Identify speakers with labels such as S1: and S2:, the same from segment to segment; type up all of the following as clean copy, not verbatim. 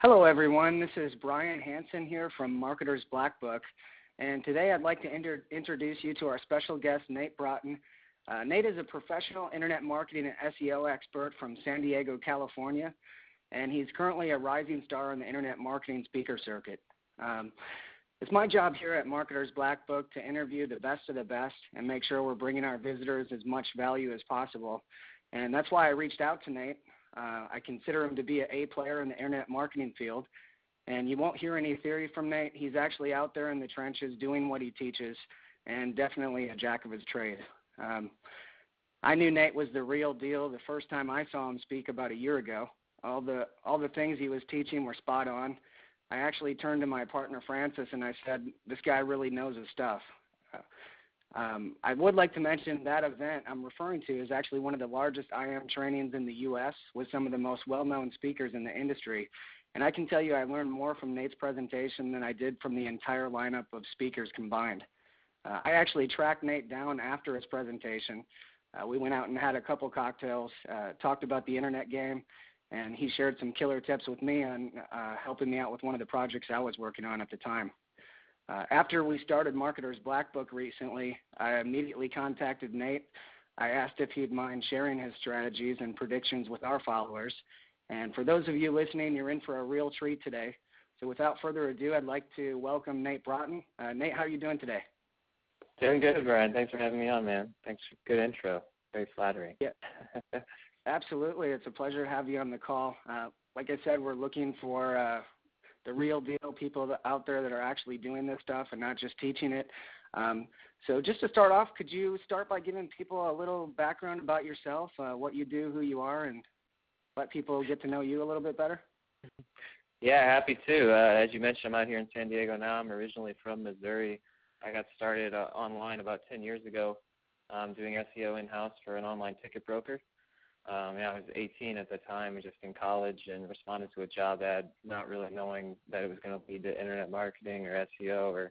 S1: Hello, everyone. This is Brian Hansen here from Marketer's Black Book, and today I'd like to introduce you to our special guest, Nate Broughton. Nate is a professional internet marketing and SEO expert from San Diego, California, and he's currently a rising star on the internet marketing speaker circuit. It's my job here at Marketer's Black Book to interview the best of the best and make sure we're bringing our visitors as much value as possible, and that's why I reached out to Nate. I consider him to be an A player in the internet marketing field, and you won't hear any theory from Nate. He's actually out there in the trenches doing what he teaches, and definitely a jack of his trade. I knew Nate was the real deal the first time I saw him speak about a year ago. All the things he was teaching were spot on. I actually turned to my partner Francis and I said, "This guy really knows his stuff." I would like to mention that event I'm referring to is actually one of the largest IM trainings in the U.S. with some of the most well-known speakers in the industry. And I can tell you I learned more from Nate's presentation than I did from the entire lineup of speakers combined. I actually tracked Nate down after his presentation. We went out and had a couple cocktails, talked about the internet game, and he shared some killer tips with me on helping me out with one of the projects I was working on at the time. After we started Marketer's Black Book recently, I immediately contacted Nate. I asked if he'd mind sharing his strategies and predictions with our followers. And for those of you listening, you're in for a real treat today. So without further ado, I'd like to welcome Nate Broughton. Nate, how are you doing today?
S2: Doing good, Brian. Thanks for having me on, man. Thanks for good intro. Very flattering.
S1: Yeah, absolutely. It's a pleasure to have you on the call. Like I said, we're looking for the real deal, people out there that are actually doing this stuff and not just teaching it. So just to start off, could you start by giving people a little background about yourself, what you do, who you are, and let people get to know you a little bit better?
S2: Yeah, happy to. As you mentioned, I'm out here in San Diego now. I'm originally from Missouri. I got started online about 10 years ago doing SEO in-house for an online ticket broker. I was 18 at the time, just in college, and responded to a job ad, not really knowing that it was going to lead to internet marketing or SEO or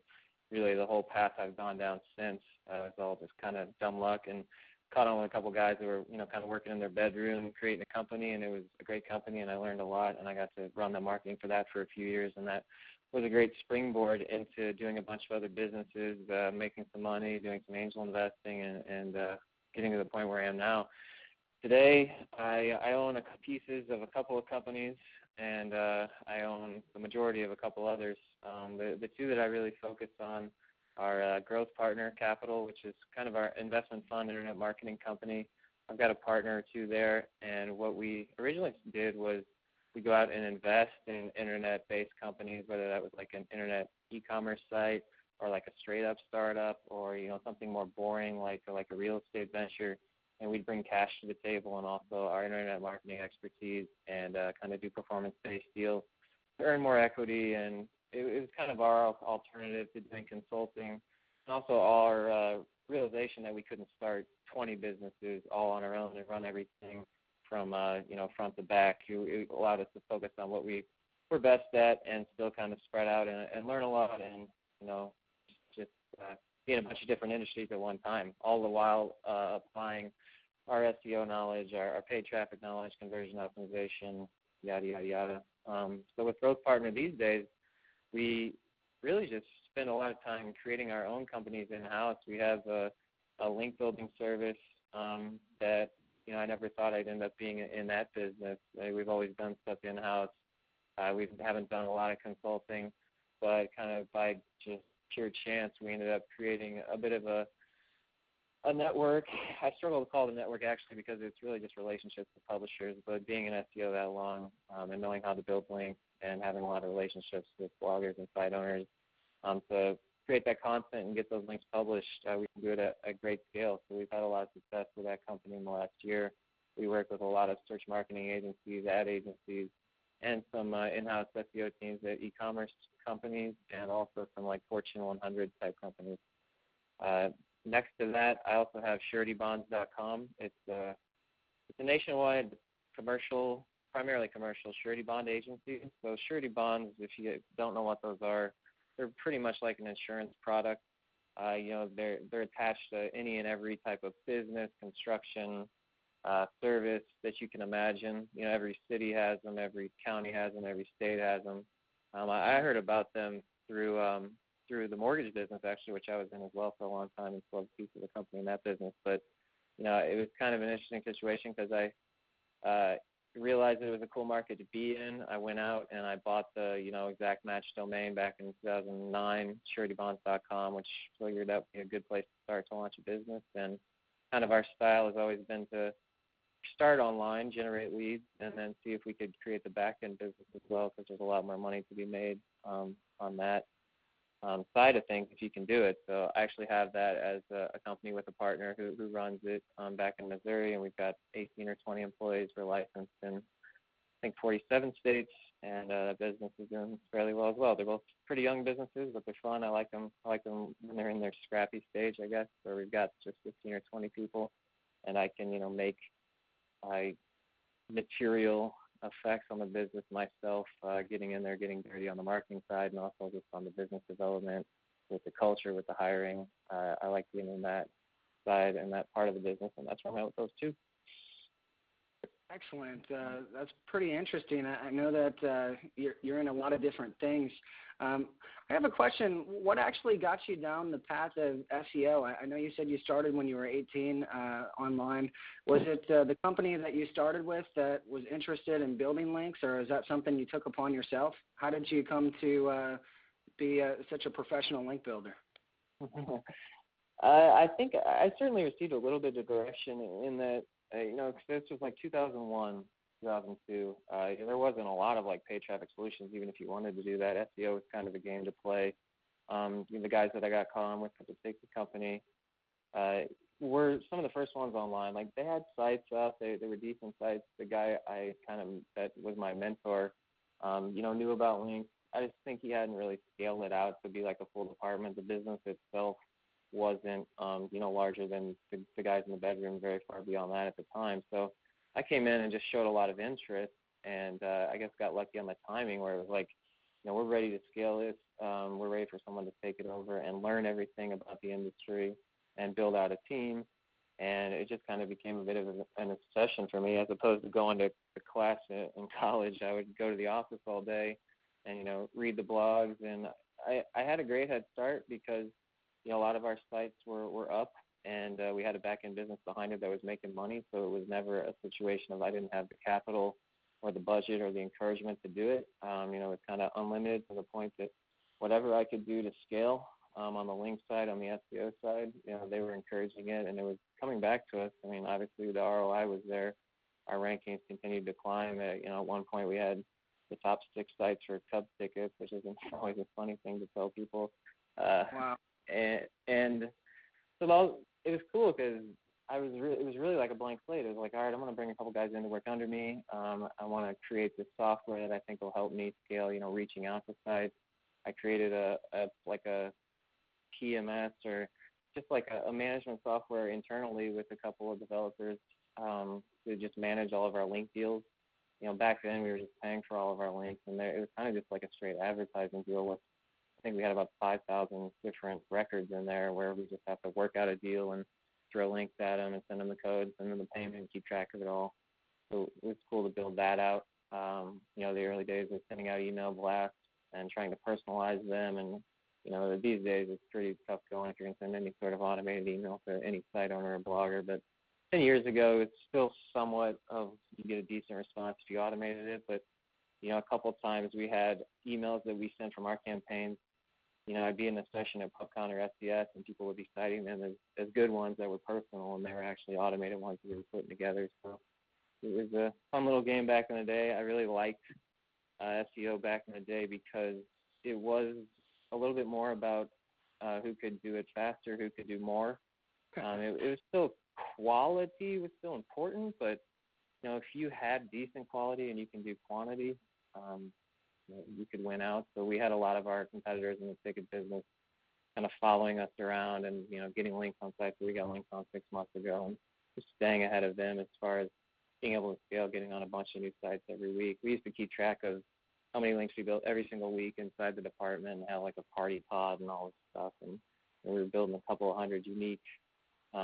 S2: really the whole path I've gone down since. It's all just kind of dumb luck, and caught on with a couple guys that were, kind of working in their bedroom, creating a company, and it was a great company, and I learned a lot, and I got to run the marketing for that for a few years, and that was a great springboard into doing a bunch of other businesses, making some money, doing some angel investing, and getting to the point where I am now. Today, I own pieces of a couple of companies, and I own the majority of a couple others. The two that I really focus on are Growth Partner Capital, which is kind of our investment fund internet marketing company. I've got a partner or two there, and what we originally did was we go out and invest in internet-based companies, whether that was like an internet e-commerce site or like a straight-up startup or, something more boring like a real estate venture. And we'd bring cash to the table and also our internet marketing expertise and kind of do performance-based deals to earn more equity. And it was kind of our alternative to doing consulting. And also our realization that we couldn't start 20 businesses all on our own and run everything from, front to back. It allowed us to focus on what we were best at and still kind of spread out and learn a lot and, just be in a bunch of different industries at one time, all the while applying our SEO knowledge, our paid traffic knowledge, conversion optimization, yada, yada, yada. So with Growth Partner these days, we really just spend a lot of time creating our own companies in-house. We have a link building service that, I never thought I'd end up being in that business. We've always done stuff in-house. We haven't done a lot of consulting, but kind of by just pure chance, we ended up creating a bit of a network. I struggle to call it a network actually because it's really just relationships with publishers, but being in SEO that long and knowing how to build links and having a lot of relationships with bloggers and site owners to create that content and get those links published, we can do it at a great scale. So we've had a lot of success with that company in the last year. We work with a lot of search marketing agencies, ad agencies, and some in-house SEO teams at e-commerce companies and also some like Fortune 100 type companies. Next to that, I also have suretybonds.com. It's a nationwide primarily commercial surety bond agency. So surety bonds, if you don't know what those are, they're pretty much like an insurance product. They're attached to any and every type of business, construction, service that you can imagine. You know, every city has them, every county has them, every state has them. I heard about them through the mortgage business, actually, which I was in as well for a long time and still a piece of the company in that business. But, you know, it was kind of an interesting situation because I realized it was a cool market to be in. I went out and I bought the, you know, exact match domain back in 2009, suretybonds.com, which figured that would be a good place to start to launch a business. And kind of our style has always been to start online, generate leads, and then see if we could create the back-end business as well, because there's a lot more money to be made on that side of things if you can do it. So I actually have that as a company with a partner who runs it back in Missouri, and we've got 18 or 20 employees. We're licensed in, I think, 47 states, and that business is doing fairly well as well. They're both pretty young businesses, but they're fun. I like them when they're in their scrappy stage, I guess, where we've got just 15 or 20 people, and I can, you know, make material effects on the business myself, getting in there, getting dirty on the marketing side, and also just on the business development with the culture, with the hiring. I like being in that side and that part of the business, and that's where I'm at with those two.
S1: Excellent. That's pretty interesting. I know that you're in a lot of different things. I have a question. What actually got you down the path of SEO? I know you said you started when you were 18 online. Was it the company that you started with that was interested in building links, or is that something you took upon yourself? How did you come to be such a professional link builder?
S2: I think I certainly received a little bit of direction in that, you know, 'cause this was like 2001, 2002. There wasn't a lot of like paid traffic solutions, even if you wanted to do that. SEO was kind of a game to play. The guys that I got caught on with at the safety company were some of the first ones online. Like they had sites up, they were decent sites. The guy that was my mentor, you know, knew about links. I just think he hadn't really scaled it out to be like a full department. The business itself wasn't, you know, larger than the guys in the bedroom, very far beyond that at the time. So I came in and just showed a lot of interest, and I guess got lucky on the timing where it was like, you know, we're ready to scale this. We're ready for someone to take it over and learn everything about the industry and build out a team. And it just kind of became a bit of an obsession for me, as opposed to going to class in college. I would go to the office all day and, you know, read the blogs. And I had a great head start because, you know, a lot of our sites were up, and we had a back-end business behind it that was making money, so it was never a situation of I didn't have the capital or the budget or the encouragement to do it. You know, it's kind of unlimited to the point that whatever I could do to scale on the link side, on the SEO side, you know, they were encouraging it, and it was coming back to us. I mean, obviously the ROI was there. Our rankings continued to climb. You know, at one point we had the top 6 sites for Cubs tickets, which isn't always a funny thing to tell people.
S1: Wow.
S2: And so it was cool because it was really like a blank slate. It was like, all right, I'm going to bring a couple guys in to work under me. I want to create this software that I think will help me scale, you know, reaching out to sites. I created a PMS, or just like a management software internally with a couple of developers to just manage all of our link deals. You know, back then we were just paying for all of our links, and it was kind of just like a straight advertising deal with, I think we had about 5,000 different records in there where we just have to work out a deal and throw links at them and send them the code, send them the payment, and keep track of it all. So it was cool to build that out. You know, the early days of sending out email blasts and trying to personalize them. And, you know, these days it's pretty tough going if you're going to send any sort of automated email to any site owner or blogger. But 10 years ago, it's still somewhat of, you get a decent response if you automated it. But, you know, a couple of times we had emails that we sent from our campaigns. You know, I'd be in a session at PubCon or SCS, and people would be citing them as good ones that were personal, and they were actually automated ones that we were putting together. So it was a fun little game back in the day. I really liked SEO back in the day because it was a little bit more about who could do it faster, who could do more. It was still, quality was still important, but, you know, if you had decent quality and you can do quantity, you could win out. So we had a lot of our competitors in the ticket business kind of following us around and, you know, getting links on sites that we got links on 6 months ago, and just staying ahead of them as far as being able to scale, getting on a bunch of new sites every week. We used to keep track of how many links we built every single week inside the department, and have like a party pod and all this stuff. And we were building a couple of hundred unique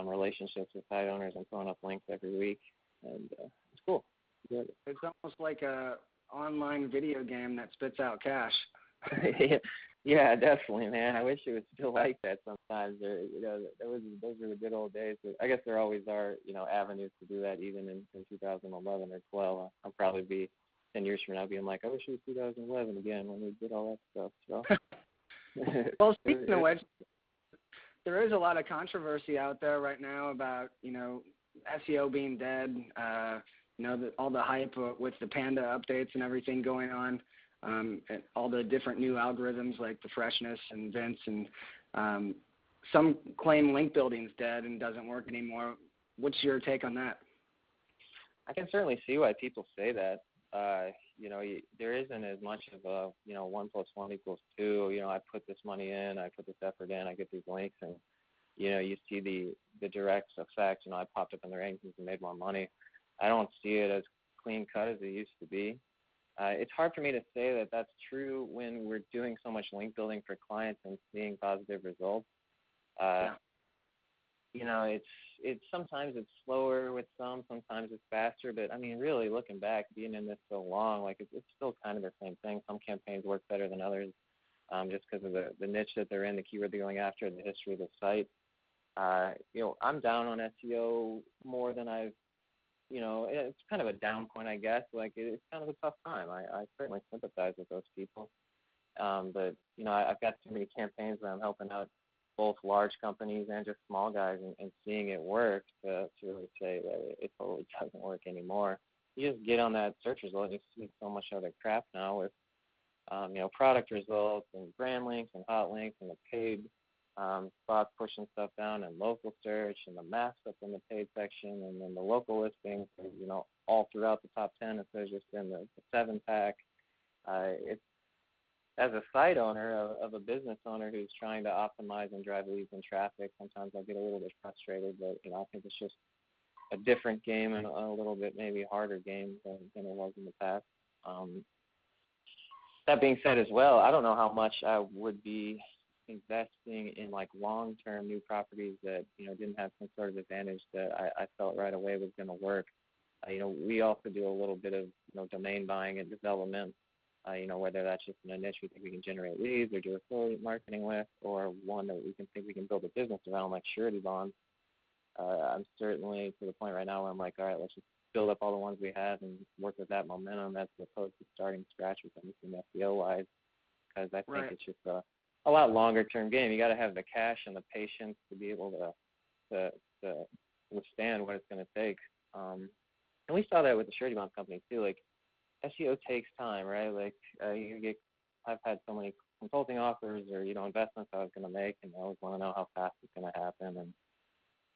S2: relationships with site owners and throwing up links every week. and it's cool. Yeah.
S1: It's almost like a online video game that spits out cash.
S2: Yeah, definitely, man. I wish it was still like that sometimes. Those were the good old days. But I guess there always are, avenues to do that even in 2011 or 12. I'll probably be 10 years from now being like, I wish it was 2011 again when we did all that stuff. So.
S1: Well, speaking of which, there is a lot of controversy out there right now about, SEO being dead, all the hype with the Panda updates and everything going on. And all the different new algorithms like the freshness and Vince, and some claim link building's dead and doesn't work anymore. What's your take on that?
S2: I can certainly see why people say that. There isn't as much of a 1 + 1 = 2. I put this money in, I put this effort in, I get these links, and you see the direct effect. I popped up in the rankings and made more money. I don't see it as clean cut as it used to be. It's hard for me to say that that's true when we're doing so much link building for clients and seeing positive results. It's sometimes it's slower with sometimes it's faster. But I mean, really looking back, being in this so long, like it's still kind of the same thing. Some campaigns work better than others, just because of the niche that they're in, the keyword they're going after, the history of the site. I'm down on SEO more than I've. It's kind of a down point, I guess. Like, it's kind of a tough time. I certainly sympathize with those people. But, I've got too many campaigns that I'm helping out both large companies and just small guys and seeing it work to really say that it totally doesn't work anymore. You just get on that search result and you see so much other crap now with, product results and brand links and hot links and the paid spots pushing stuff down and local search and the maps up in the paid section and then the local listings, all throughout the top 10 instead of just in the 7-pack. It's as a site owner of a business owner who's trying to optimize and drive leads and traffic, sometimes I get a little bit frustrated, but I think it's just a different game and a little bit maybe harder game than it was in the past. That being said as well, I don't know how much I would be investing in like long-term new properties that didn't have some sort of advantage that I felt right away was going to work. We also do a little bit of domain buying and development. Whether that's just in a niche we think we can generate leads or do affiliate marketing with, or one that we can build a business around, like surety bonds. I'm certainly to the point right now where I'm like, all right, let's just build up all the ones we have and work with that momentum as opposed to starting scratch with anything SEO-wise, because I think It's just a lot longer term game. You got to have the cash and the patience to be able to withstand what it's going to take. And we saw that with the surety bond company too. Like SEO takes time, right? Like I've had so many consulting offers or investments I was going to make, and I always want to know how fast it's going to happen. And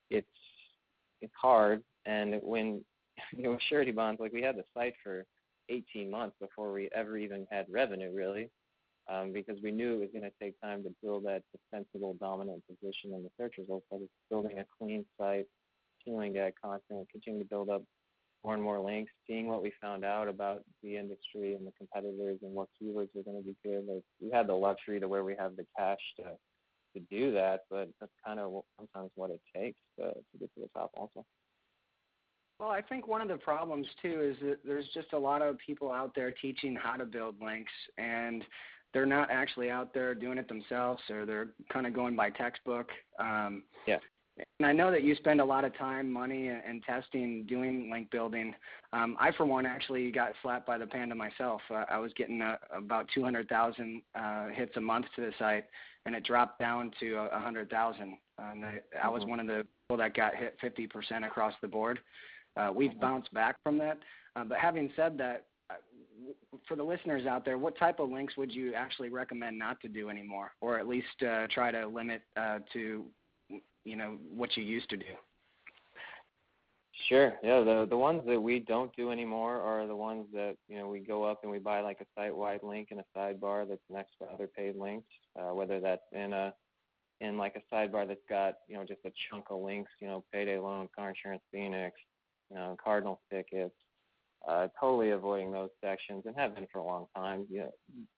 S2: it's hard. And when surety bonds, like we had the site for 18 months before we ever even had revenue, really. Because we knew it was going to take time to build that defensible dominant position in the search results. So just building a clean site, continuing to add content, continuing to build up more and more links, seeing what we found out about the industry and the competitors and what keywords are going to be good. Like, we had the luxury to where we have the cash to do that, but that's kind of sometimes what it takes to get to the top also.
S1: Well, I think one of the problems, too, is that there's just a lot of people out there teaching how to build links, and they're not actually out there doing it themselves, or they're kind of going by textbook.
S2: Yeah.
S1: And I know that you spend a lot of time, money, and testing doing link building. I, for one, actually got slapped by the Panda myself. I was getting about 200,000 hits a month to the site, and it dropped down to 100,000. And I was one of the people that got hit 50% across the board. We've bounced back from that. But having said that, for the listeners out there, what type of links would you actually recommend not to do anymore, or at least try to limit to what you used to do?
S2: Sure. Yeah, the ones that we don't do anymore are the ones that we go up and we buy like a site-wide link in a sidebar that's next to other paid links, whether that's in like a sidebar that's got just a chunk of links, payday loan, car insurance, Phoenix, Cardinals tickets. Totally avoiding those sections, and have been for a long time.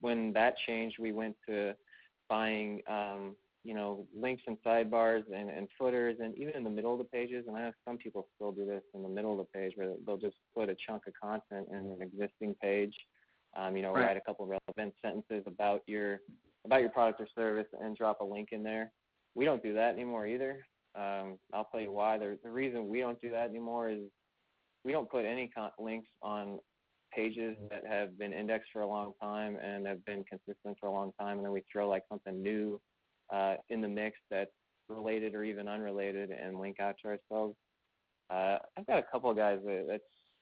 S2: When that changed, we went to buying links and sidebars and footers, and even in the middle of the pages. And I know some people still do this in the middle of the page where they'll just put a chunk of content in an existing page.
S1: Right.
S2: Write a couple of relevant sentences about your product or service and drop a link in there. We don't do that anymore either. I'll tell you why. The reason we don't do that anymore is we don't put any links on pages that have been indexed for a long time and have been consistent for a long time, and then we throw like something new in the mix that's related or even unrelated and link out to ourselves. I've got a couple of guys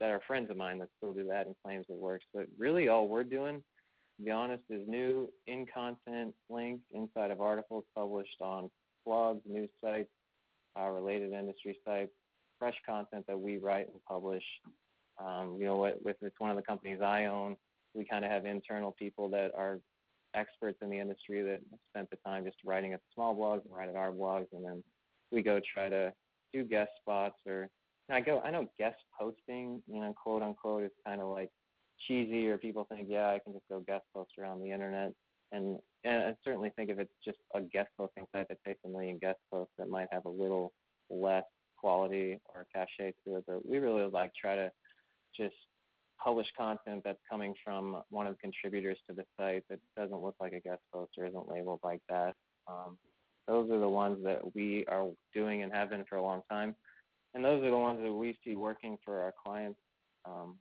S2: that are friends of mine that still do that and claims it works. But really all we're doing, to be honest, is new in-content links inside of articles published on blogs, news sites, related industry sites, fresh content that we write and publish. With one of the companies I own, we kind of have internal people that are experts in the industry that spent the time just writing at small blogs and write at our blogs, and then we go try to do guest spots I know guest posting, quote unquote, is kind of like cheesy, or people think, yeah, I can just go guest post around the internet. And I certainly think if it's just a guest posting site that takes 1 million guest posts, that might have a little less quality or cachet to it. But we really try to just publish content that's coming from one of the contributors to the site that doesn't look like a guest post or isn't labeled like that. Those are the ones that we are doing and have been for a long time. And those are the ones that we see working for our clients. I'm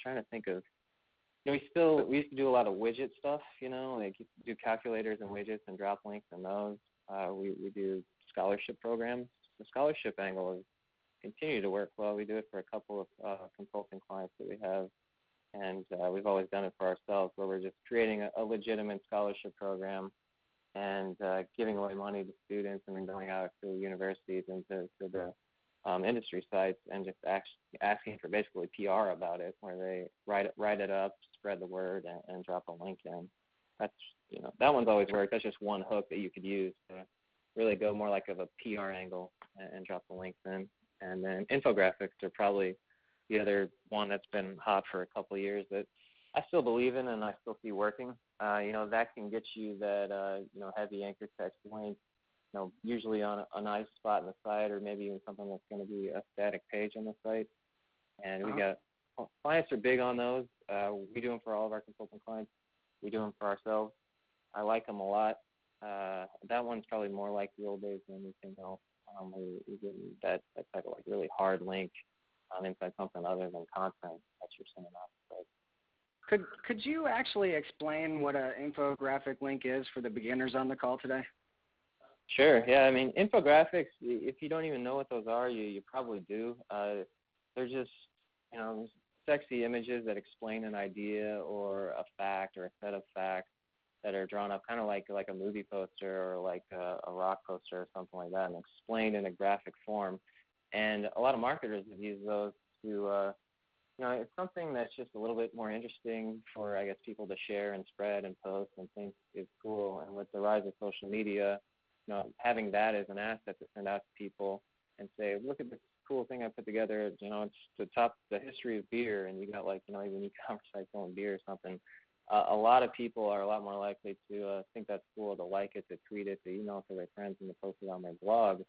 S2: trying to think of, we used to do a lot of widget stuff, like do calculators and widgets and drop links in those. We do scholarship programs. The scholarship angle is continue to work well. We do it for a couple of consulting clients that we have, and we've always done it for ourselves, where we're just creating a legitimate scholarship program and giving away money to students and then going out to universities and to the industry sites and just asking for basically PR about it, where they write it up, spread the word, and drop a link in. That's that one's always worked. That's just one hook that you could use to really go more like of a PR angle and drop the links in. And then infographics are probably the other one that's been hot for a couple of years that I still believe in and I still see working. That can get you that heavy anchor text link, usually on a nice spot in the site, or maybe even something that's going to be a static page on the site. And we got clients are big on those. We do them for all of our consulting clients. We do them for ourselves. I like them a lot. That one's probably more like the old days than anything else. We get that type of like really hard link inside something other than content that you're sending out.
S1: Could you actually explain what an infographic link is for the beginners on the call today?
S2: Sure. Yeah. I mean, infographics, if you don't even know what those are, you probably do. They're just, sexy images that explain an idea or a fact or a set of facts that are drawn up kind of like a movie poster or like a rock poster or something like that, and explained in a graphic form. And a lot of marketers have used those to, it's something that's just a little bit more interesting for, I guess, people to share and spread and post and think is cool. And with the rise of social media, having that as an asset to send out to people and say, look at this cool thing I put together. It's to top the history of beer, and you got even e-commerce sites selling beer or something. A lot of people are a lot more likely to think that's cool, to like it, to tweet it, to email it to their friends, and to post it on their blog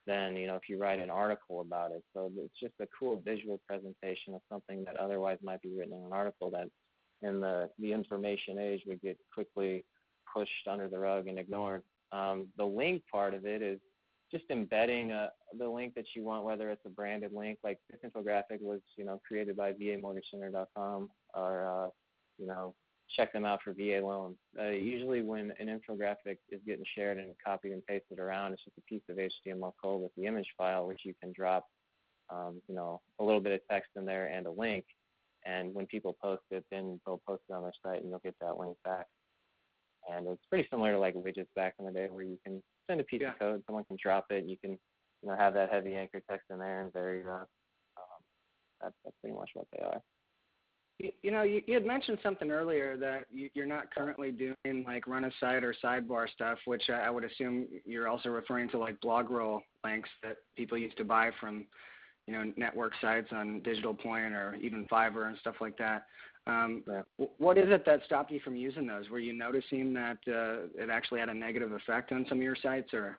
S2: than, if you write an article about it. So it's just a cool visual presentation of something that otherwise might be written in an article that in the information age would get quickly pushed under the rug and ignored. The link part of it is just embedding the link that you want, whether it's a branded link, like this infographic was, created by VAMortgagecenter.com, or, check them out for VA loans. Usually when an infographic is getting shared and copied and pasted around, it's just a piece of HTML code with the image file, which you can drop, a little bit of text in there and a link. And when people post it, then they'll post it on their site and you'll get that link back. And it's pretty similar to like widgets back in the day, where you can send a piece of code, someone can drop it, and you can, have that heavy anchor text in there, and there you go. That's pretty much what they are.
S1: You had mentioned something earlier that you're not currently doing like run a site or sidebar stuff, which I would assume you're also referring to like blog roll links that people used to buy from, network sites on Digital Point or even Fiverr and stuff like that. What is it that stopped you from using those? Were you noticing that it actually had a negative effect on some of your sites, or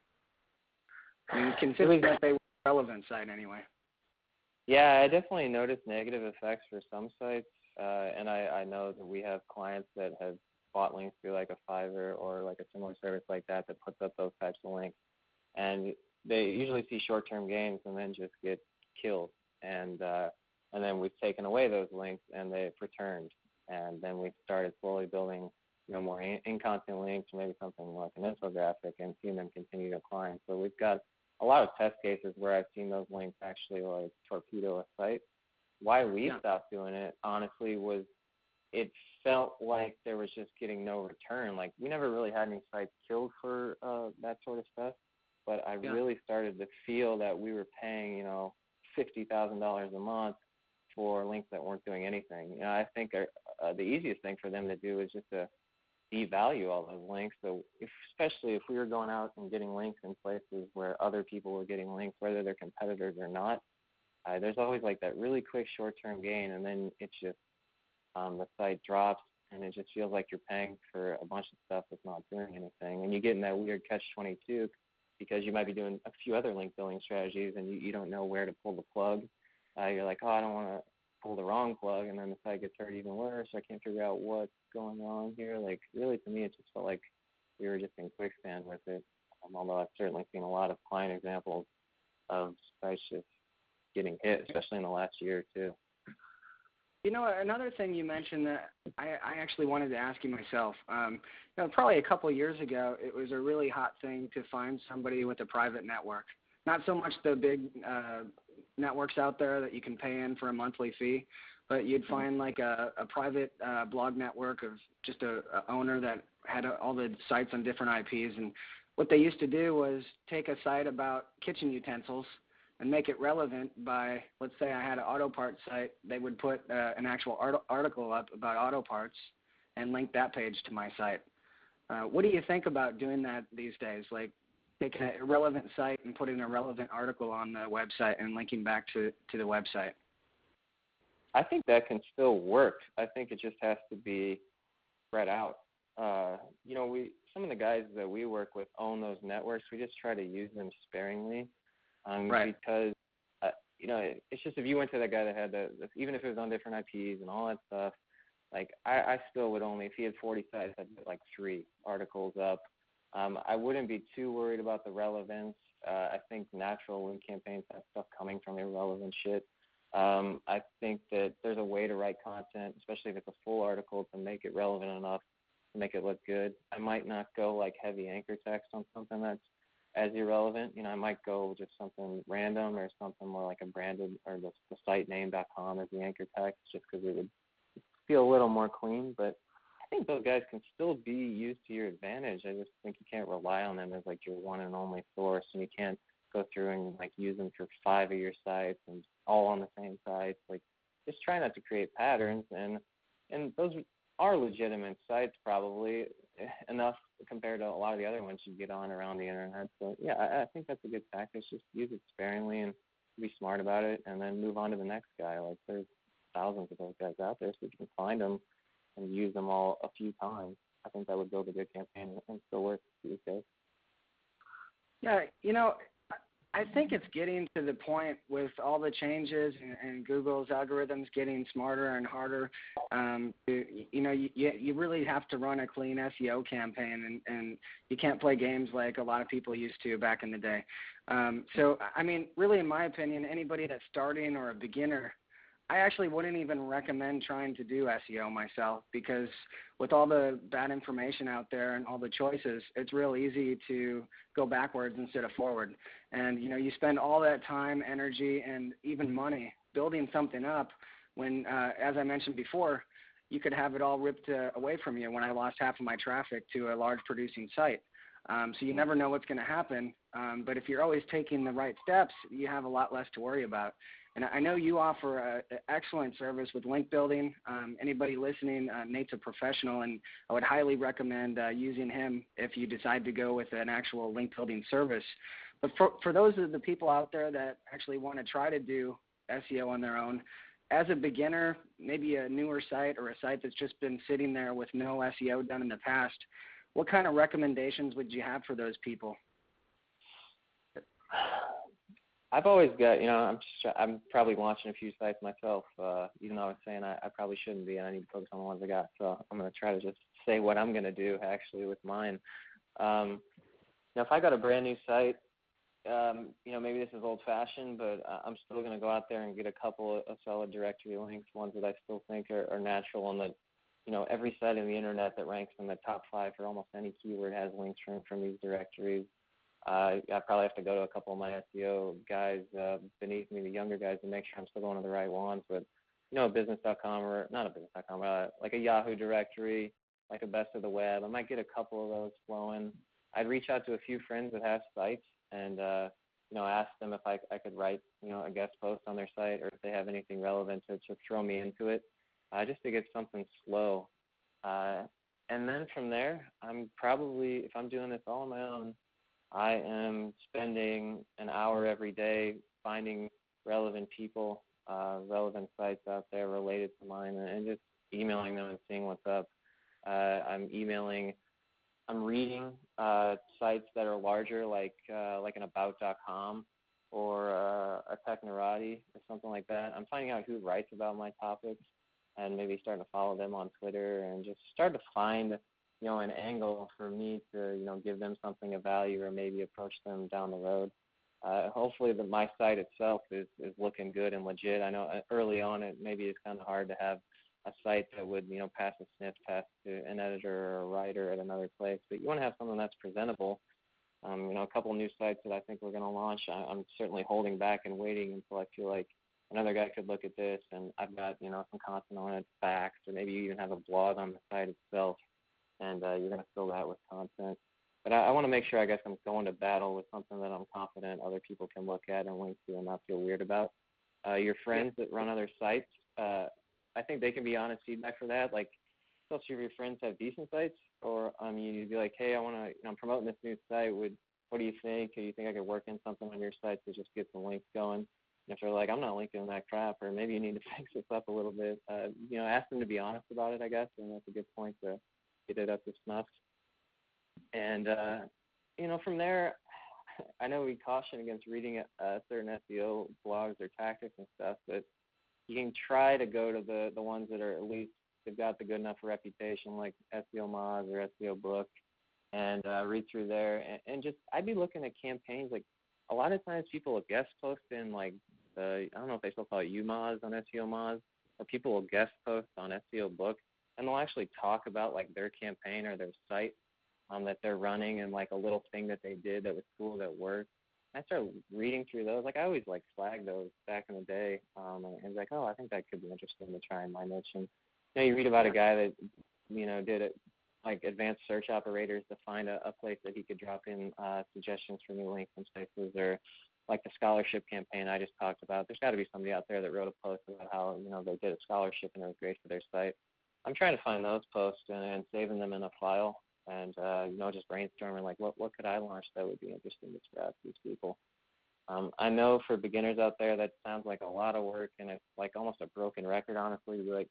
S1: considering that they were a relevant site anyway?
S2: Yeah, I definitely noticed negative effects for some sites, and I know that we have clients that have bought links through like a Fiverr or like a similar service like that puts up those types of links, and they usually see short-term gains and then just get killed, and then we've taken away those links and they've returned, and then we've started slowly building more in-content links, maybe something like an infographic, and seeing them continue to climb. So we've got a lot of test cases where I've seen those links actually like torpedo a site. Why we stopped doing it, honestly, was it felt like there was just getting no return. Like, we never really had any sites killed for that sort of stuff, but I really started to feel that we were paying, $50,000 a month for links that weren't doing anything. I think the easiest thing for them to do is just to devalue all those links. So especially if we were going out and getting links in places where other people were getting links, whether they're competitors or not, there's always like that really quick short-term gain, and then it's just the site drops, and it just feels like you're paying for a bunch of stuff that's not doing anything. And you get in that weird catch-22 because you might be doing a few other link building strategies and you don't know where to pull the plug. You're like, I don't want to pull the wrong plug, and then the site gets hurt even worse. I can't figure out what's going on here. Like, really, to me, it just felt like we were just in quicksand with it. Although I've certainly seen a lot of client examples of sites just getting hit, especially in the last year or two.
S1: Another thing you mentioned that I actually wanted to ask you myself, probably a couple of years ago, it was a really hot thing to find somebody with a private network. Not so much the big networks out there that you can pay in for a monthly fee, but you'd find like a private blog network of just a owner that had all the sites on different IPs. And what they used to do was take a site about kitchen utensils and make it relevant by, let's say I had an auto parts site, they would put an actual article up about auto parts and link that page to my site. What do you think about doing that these days? Like taking a relevant site and putting a relevant article on the website and linking back to the website?
S2: I think that can still work. I think it just has to be spread out. Some of the guys that we work with own those networks. We just try to use them sparingly. Because, it's just if you went to that guy that had even if it was on different IPs and all that stuff, like I still would only, if he had 40 sites, I'd put like 3 articles up. I wouldn't be too worried about the relevance. I think natural link campaigns have stuff coming from irrelevant shit. I think that there's a way to write content, especially if it's a full article, to make it relevant enough to make it look good. I might not go like heavy anchor text on something that's as irrelevant. I might go just something random or something more like a branded or the site name.com as the anchor text, just because it would feel a little more clean. But I think those guys can still be used to your advantage. I just think you can't rely on them as like your one and only source, and you can't go through and like use them for 5 of your sites and all on the same sites. Like, just try not to create patterns, and those are legitimate sites probably enough compared to a lot of the other ones you get on around the internet. So yeah, I think that's a good tactic. Just use it sparingly and be smart about it, and then move on to the next guy. Like, there's thousands of those guys out there, so you can find them and use them all a few times. I think that would build a good campaign and still work these days.
S1: Yeah, I think it's getting to the point with all the changes and Google's algorithms getting smarter and harder. You really have to run a clean SEO campaign, and you can't play games like a lot of people used to back in the day. So, I mean, really, in my opinion, anybody that's starting or a beginner, I actually wouldn't even recommend trying to do SEO myself, because with all the bad information out there and all the choices, it's real easy to go backwards instead of forward. And, you spend all that time, energy, and even money building something up when, as I mentioned before, you could have it all ripped away from you when I lost half of my traffic to a large producing site. So you never know what's going to happen. But if you're always taking the right steps, you have a lot less to worry about. And I know you offer an excellent service with link building. Anybody listening, Nate's a professional, and I would highly recommend using him if you decide to go with an actual link building service. But for those of the people out there that actually want to try to do SEO on their own, as a beginner, maybe a newer site or a site that's just been sitting there with no SEO done in the past, what kind of recommendations would you have for those people?
S2: I've always got, I'm probably launching a few sites myself, even though I was saying I probably shouldn't be, and I need to focus on the ones I got. So I'm going to try to just say what I'm going to do, actually, with mine. Now, if I got a brand new site, maybe this is old-fashioned, but I'm still going to go out there and get a couple of solid directory links, ones that I still think are natural, and that, every site on the internet that ranks in the top 5 for almost any keyword has links from these directories. I probably have to go to a couple of my SEO guys beneath me, the younger guys, to make sure I'm still going to the right ones. But, a business.com or not a business.com, like a Yahoo directory, like a best of the web. I might get a couple of those flowing. I'd reach out to a few friends that have sites and, ask them if I could write, a guest post on their site, or if they have anything relevant to throw me into it, just to get something slow. And then from there, I'm probably, if I'm doing this all on my own, I am spending an hour every day finding relevant people, relevant sites out there related to mine, and just emailing them and seeing what's up. I'm reading sites that are larger, like an about.com or a Technorati or something like that. I'm finding out who writes about my topics and maybe starting to follow them on Twitter and just start to find an angle for me to, give them something of value, or maybe approach them down the road. Hopefully my site itself is looking good and legit. I know early on maybe it's kind of hard to have a site that would, pass a sniff test to an editor or a writer at another place, but you want to have something that's presentable. A couple new sites that I think we're going to launch, I'm certainly holding back and waiting until I feel like another guy could look at this and I've got, some content on it, facts, or maybe you even have a blog on the site itself. And you're going to fill that with content. But I want to make sure, I guess, I'm going to battle with something that I'm confident other people can look at and link to and not feel weird about. Your friends that run other sites, I think they can be honest feedback for that. Like, especially if your friends have decent sites, or you'd be like, hey, I'm promoting this new site. What do you think? Do you think I could work in something on your site to just get some links going? And if they're like, I'm not linking that crap, or maybe you need to fix this up a little bit, ask them to be honest about it, I guess, and that's a good point to get it up to snuff. And, from there, I know we caution against reading certain SEO blogs or tactics and stuff, but you can try to go to the ones that are at least, they've got the good enough reputation, like SEO Moz or SEO Book, and read through there. And just, I'd be looking at campaigns. Like, a lot of times people will guest post in, like, I don't know if they still call it UMoz on SEO Moz, or people will guest post on SEO Book, and they'll actually talk about, like, their campaign or their site that they're running, and, like, a little thing that they did that was cool that worked. I started reading through those. Like, I always, like, flagged those back in the day, and was like, oh, I think that could be interesting to try in my niche. And, you read about a guy that, did it, like, advanced search operators to find a place that he could drop in suggestions for new links and places, or like the scholarship campaign I just talked about. There's got to be somebody out there that wrote a post about how, they did a scholarship and it was great for their site. I'm trying to find those posts and saving them in a file, and just brainstorming, like, what could I launch that would be interesting to grab these people. I know for beginners out there that sounds like a lot of work, and it's like almost a broken record, honestly, to be like,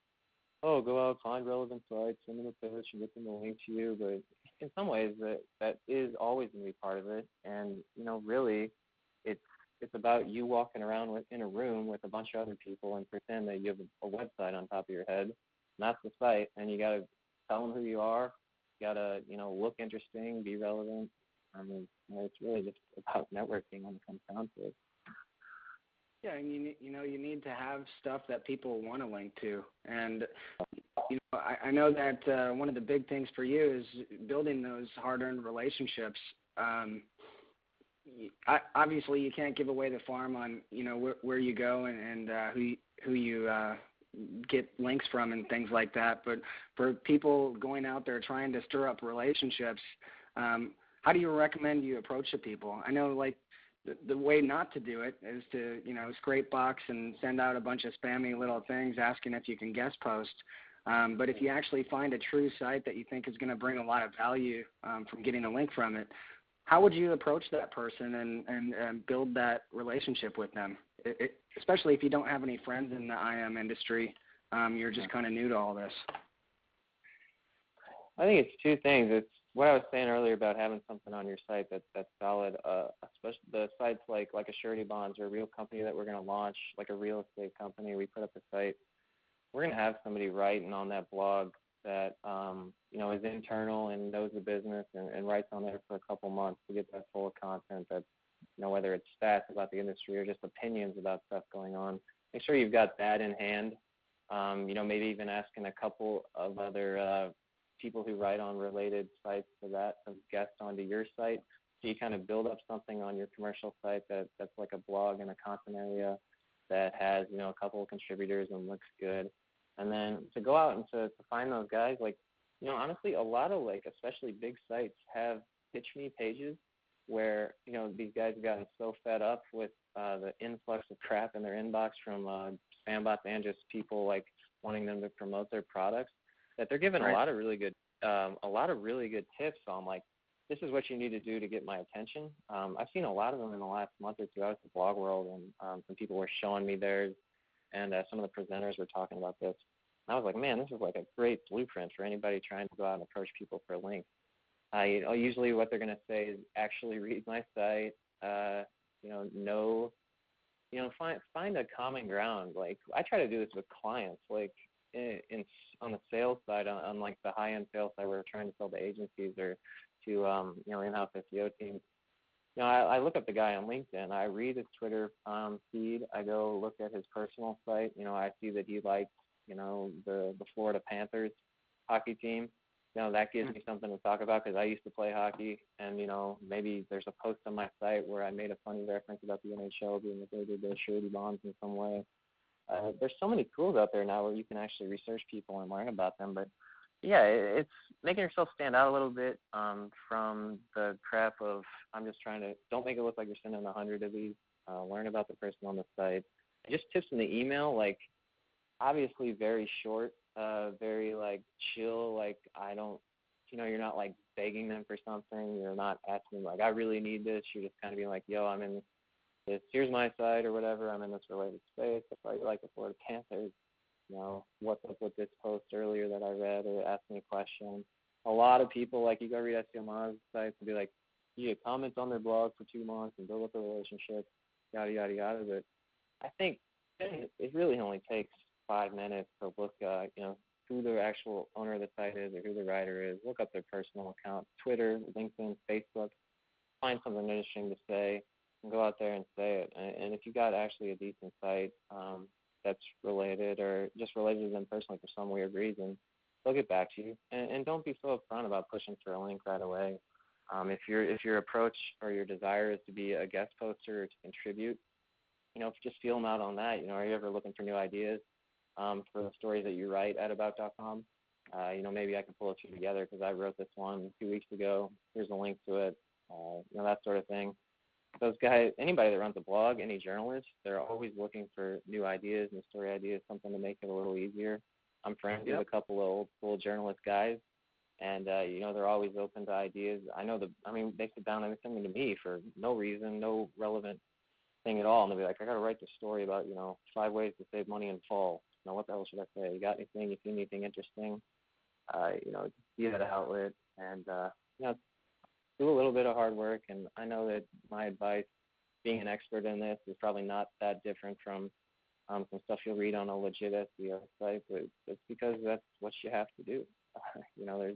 S2: oh, go out, find relevant sites, send them a pitch, and get them to link to you. But in some ways, that is always going to be part of it. And really, it's about you walking around in a room with a bunch of other people and pretend that you have a website on top of your head. And that's the site, and you got to tell them who you are. You got to, look interesting, be relevant. It's really just about networking when it comes down to it.
S1: Yeah, and you need to have stuff that people want to link to. And I know that one of the big things for you is building those hard-earned relationships. Obviously, you can't give away the farm on where you go and who you get links from and things like that. But for people going out there trying to stir up relationships, how do you recommend you approach the people? I know, like, the way not to do it is to, scrape box and send out a bunch of spammy little things asking if you can guest post. But if you actually find a true site that you think is going to bring a lot of value from getting a link from it, how would you approach that person and build that relationship with them? especially if you don't have any friends in the IM industry, you're just kind of new to all this?
S2: I think it's two things. It's what I was saying earlier about having something on your site that's solid. Especially the sites like a Surety Bonds or a real company that we're going to launch, like a real estate company. We put up a site. We're going to have somebody writing on that blog that is internal and knows the business and writes on there for a couple months to get that full of content that's, whether it's stats about the industry or just opinions about stuff going on. Make sure you've got that in hand. Maybe even asking a couple of other people who write on related sites to that, of guests onto your site. So you kind of build up something on your commercial site that's like a blog and a content area that has, a couple of contributors and looks good. And then to go out and to find those guys, honestly, a lot of, especially big sites have pitch me pages where, these guys have gotten so fed up with the influx of crap in their inbox from spam bots and just people, wanting them to promote their products, that they're giving
S1: Right.
S2: a lot of really good tips on, this is what you need to do to get my attention. I've seen a lot of them in the last month or two. I was at the blog world, and some people were showing me theirs, and some of the presenters were talking about this. And I was like, man, this is like a great blueprint for anybody trying to go out and approach people for links. Usually what they're going to say is actually read my site, find a common ground. I try to do this with clients, on the sales side, on the high-end sales side, where we're trying to sell to agencies or to in-house SEO teams. I look up the guy on LinkedIn. I read his Twitter feed. I go look at his personal site. I see that he likes the Florida Panthers hockey team. That gives me something to talk about because I used to play hockey, and maybe there's a post on my site where I made a funny reference about the NHL being that they did their Surety Bonds in some way. There's so many tools out there now where you can actually research people and learn about them. But yeah, it's making yourself stand out a little bit from the crap of don't make it look like you're sending 100 of these. Learn about the person on the site. Just tips in the email, obviously very short, very chill. I don't, you're not begging them for something. You're not asking I really need this. You're just kind of being yo, I'm in this. Here's my site or whatever. I'm in this related space. If I like the Florida Panthers, what's up with this post earlier that I read, or ask me a question. A lot of people, you go read SEO Moz sites and be you comment on their blog for 2 months and build up a relationship, yada, yada, yada. But I think it really only takes 5 minutes to look, who the actual owner of the site is or who the writer is. Look up their personal account, Twitter, LinkedIn, Facebook. Find something interesting to say and go out there and say it. And if you got actually a decent site that's related or just related to them personally for some weird reason, they'll get back to you. And don't be so upfront about pushing for a link right away. If your approach or your desire is to be a guest poster or to contribute, just feel them out on that. Are you ever looking for new ideas for the stories that you write at about.com? Maybe I can pull a few together because I wrote this one 2 weeks ago. Here's a link to it, that sort of thing. Those guys, anybody that runs a blog, any journalist, they're always looking for new ideas, new story ideas, something to make it a little easier. I'm friends with a couple of old school journalist guys, and they're always open to ideas. They sit down and they send them to me for no reason, no relevant thing at all, and they'll be I got to write this story about 5 ways to save money in fall. What the hell should I say? You got anything? You see anything interesting? Be that outlet and do a little bit of hard work. And I know that my advice, being an expert in this, is probably not that different from some stuff you'll read on a legit SEO site, but it's because that's what you have to do.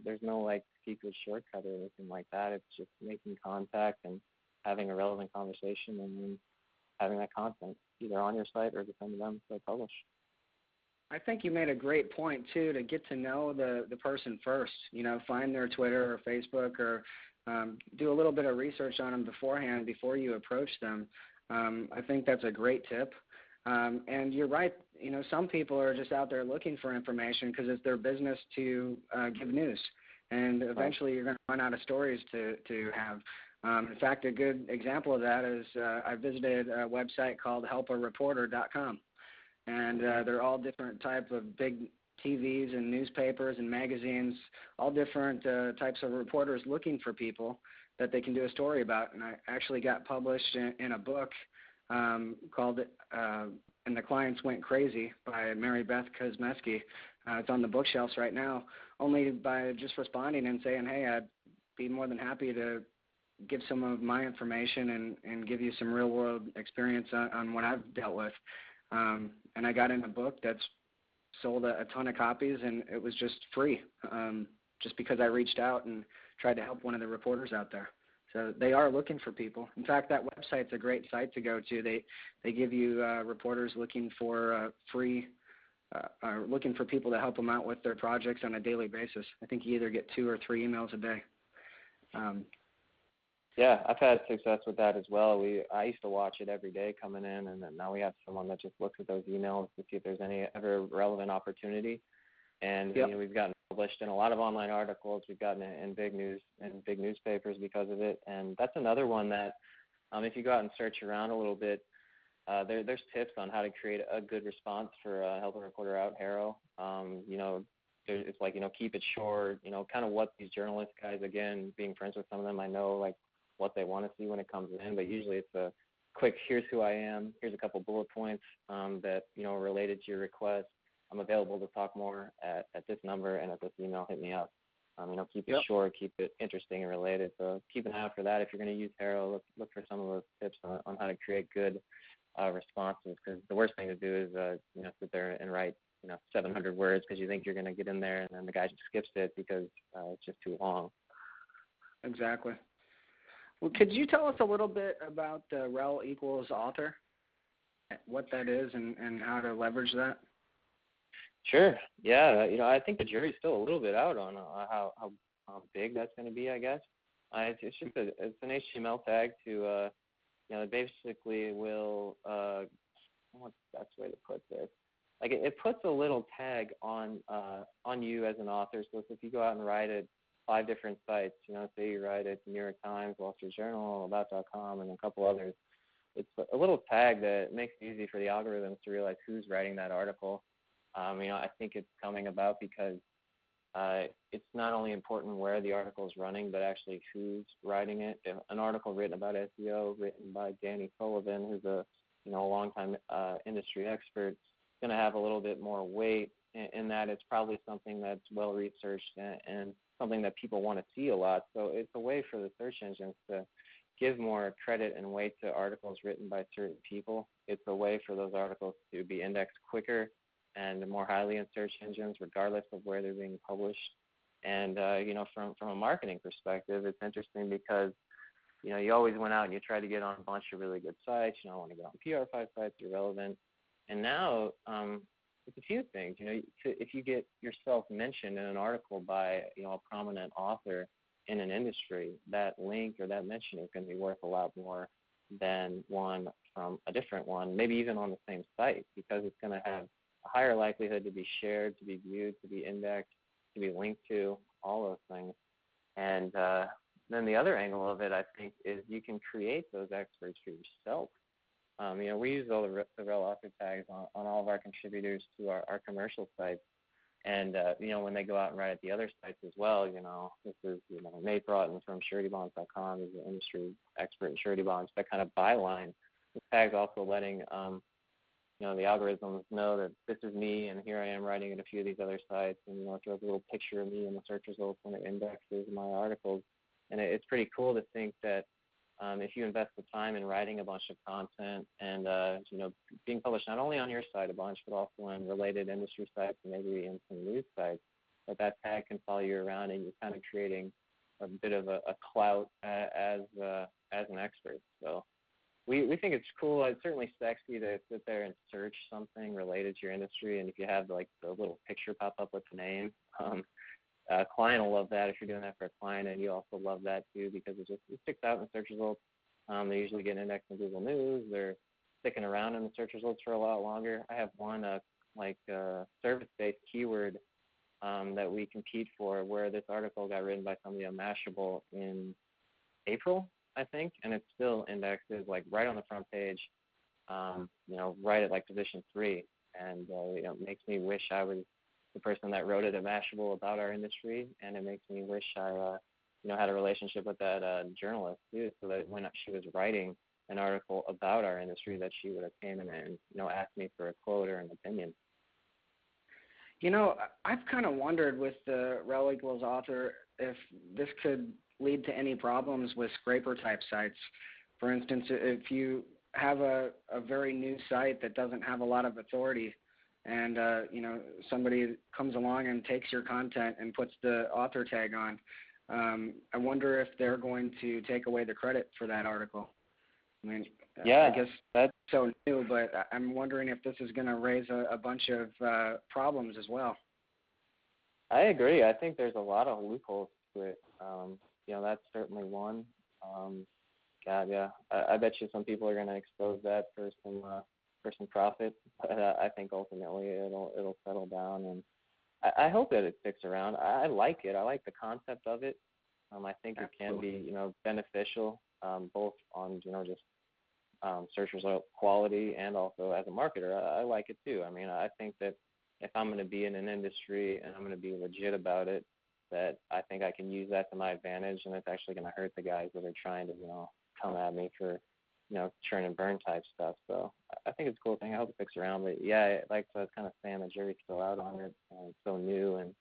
S2: There's no secret shortcut or anything like that. It's just making contact and having a relevant conversation and then having that content either on your site or to send to them to publish.
S1: I think you made a great point, too, to get to know the person first. Find their Twitter or Facebook or do a little bit of research on them beforehand before you approach them. I think that's a great tip. And you're right. Some people are just out there looking for information because it's their business to give news. And eventually you're going to run out of stories to have. In fact, a good example of that is I visited a website called helpareporter.com. And they're all different type of big TVs and newspapers and magazines, all different types of reporters looking for people that they can do a story about. And I actually got published in a book called And the Clients Went Crazy by Mary Beth Kosmeski. It's on the bookshelves right now. Only by just responding and saying, hey, I'd be more than happy to give some of my information and give you some real-world experience on what I've dealt with. And I got in a book that's sold a ton of copies, and it was just free, just because I reached out and tried to help one of the reporters out there. So they are looking for people. In fact, that website's a great site to go to. They give you reporters looking for looking for people to help them out with their projects on a daily basis. I think you either get 2 or 3 emails a day.
S2: Yeah, I've had success with that as well. I used to watch it every day coming in, and then now we have someone that just looks at those emails to see if there's any ever relevant opportunity. And
S1: yep.
S2: We've gotten published in a lot of online articles. We've gotten in big newspapers because of it. And that's another one that, if you go out and search around a little bit, there's tips on how to create a good response for Help a Reporter Out, HARO. It's like, keep it short, kind of what these journalist guys, again, being friends with some of them, I know like what they want to see when it comes in, but usually it's a quick, here's who I am, here's a couple bullet points that, are related to your request. I'm available to talk more at this number and at this email, hit me up. Keep it short, keep it interesting and related. So keep an eye out for that. If you're going to use HARO, look for some of those tips on how to create good responses, because the worst thing to do is, sit there and write 700 words because you think you're going to get in there, and then the guy just skips it because it's just too long.
S1: Exactly. Well, could you tell us a little bit about rel equals author, what that is and how to leverage that?
S2: Sure. Yeah. I think the jury's still a little bit out on how big that's going to be, I guess. It's just it's an HTML tag to, basically will, what's the best way to put this? Like it puts a little tag on you as an author. So if you go out and write at 5 different sites, say you write at the New York Times, Wall Street Journal, About.com, and a couple others, it's a little tag that makes it easy for the algorithms to realize who's writing that article. I think it's coming about because it's not only important where the article is running, but actually who's writing it. If an article written about SEO, written by Danny Sullivan, who's a longtime industry expert, going to have a little bit more weight in that it's probably something that's well researched and something that people want to see a lot. So it's a way for the search engines to give more credit and weight to articles written by certain people. It's a way for those articles to be indexed quicker and more highly in search engines, regardless of where they're being published. And from a marketing perspective, it's interesting because you always went out and you tried to get on a bunch of really good sites. I want to get on PR5 sites, you're relevant. And now it's a few things. If you get yourself mentioned in an article by a prominent author in an industry, that link or that mention is going to be worth a lot more than one from a different one, maybe even on the same site, because it's going to have a higher likelihood to be shared, to be viewed, to be indexed, to be linked to, all those things. And then the other angle of it, I think, is you can create those experts for yourself. We use all the rel author tags on all of our contributors to our commercial sites. And, when they go out and write at the other sites as well, this is, Nate Broughton from suretybonds.com. He's an industry expert in surety bonds. That kind of byline. This tag's also letting, the algorithms know that this is me and here I am writing at a few of these other sites. And, it throws a little picture of me in the search results when it indexes my articles. And it's pretty cool to think that if you invest the time in writing a bunch of content and, being published not only on your site a bunch, but also on related industry sites and maybe in some news sites, that tag can follow you around and you're kind of creating a bit of a clout as an expert. So we think it's cool. It's certainly sexy to sit there and search something related to your industry. And if you have the little picture pop up with the name, a client will love that if you're doing that for a client, and you also love that too because it sticks out in the search results. They usually get indexed in Google News. They're sticking around in the search results for a lot longer. I have one service-based keyword that we compete for, where this article got written by somebody on Mashable in April, I think, and it's still indexed right on the front page, right at position 3, and it makes me wish I was the person that wrote it at Mashable about our industry, and it makes me wish I had a relationship with that journalist too, so that when she was writing an article about our industry that she would have came in and, asked me for a quote or an opinion.
S1: I've kind of wondered with the rel equals author if this could lead to any problems with scraper type sites. For instance, if you have a very new site that doesn't have a lot of authority and, somebody comes along and takes your content and puts the author tag on, I wonder if they're going to take away the credit for that article. I mean,
S2: yeah,
S1: I guess that's so new, but I'm wondering if this is going to raise a bunch of problems as well.
S2: I agree. I think there's a lot of loopholes to it. That's certainly one. God, yeah. I bet you some people are going to expose that for some profit, but I think ultimately it'll settle down, and I hope that it sticks around. I like it. I like the concept of it. I think it can be, beneficial, both on, just search result quality and also as a marketer. I like it too. I mean, I think that if I'm going to be in an industry and I'm going to be legit about it, that I think I can use that to my advantage, and it's actually going to hurt the guys that are trying to, come at me for, churn and burn type stuff. So I think it's a cool thing. I hope it sticks around. But yeah, like I was kind of saying, the jury's still out on it. It's so new, and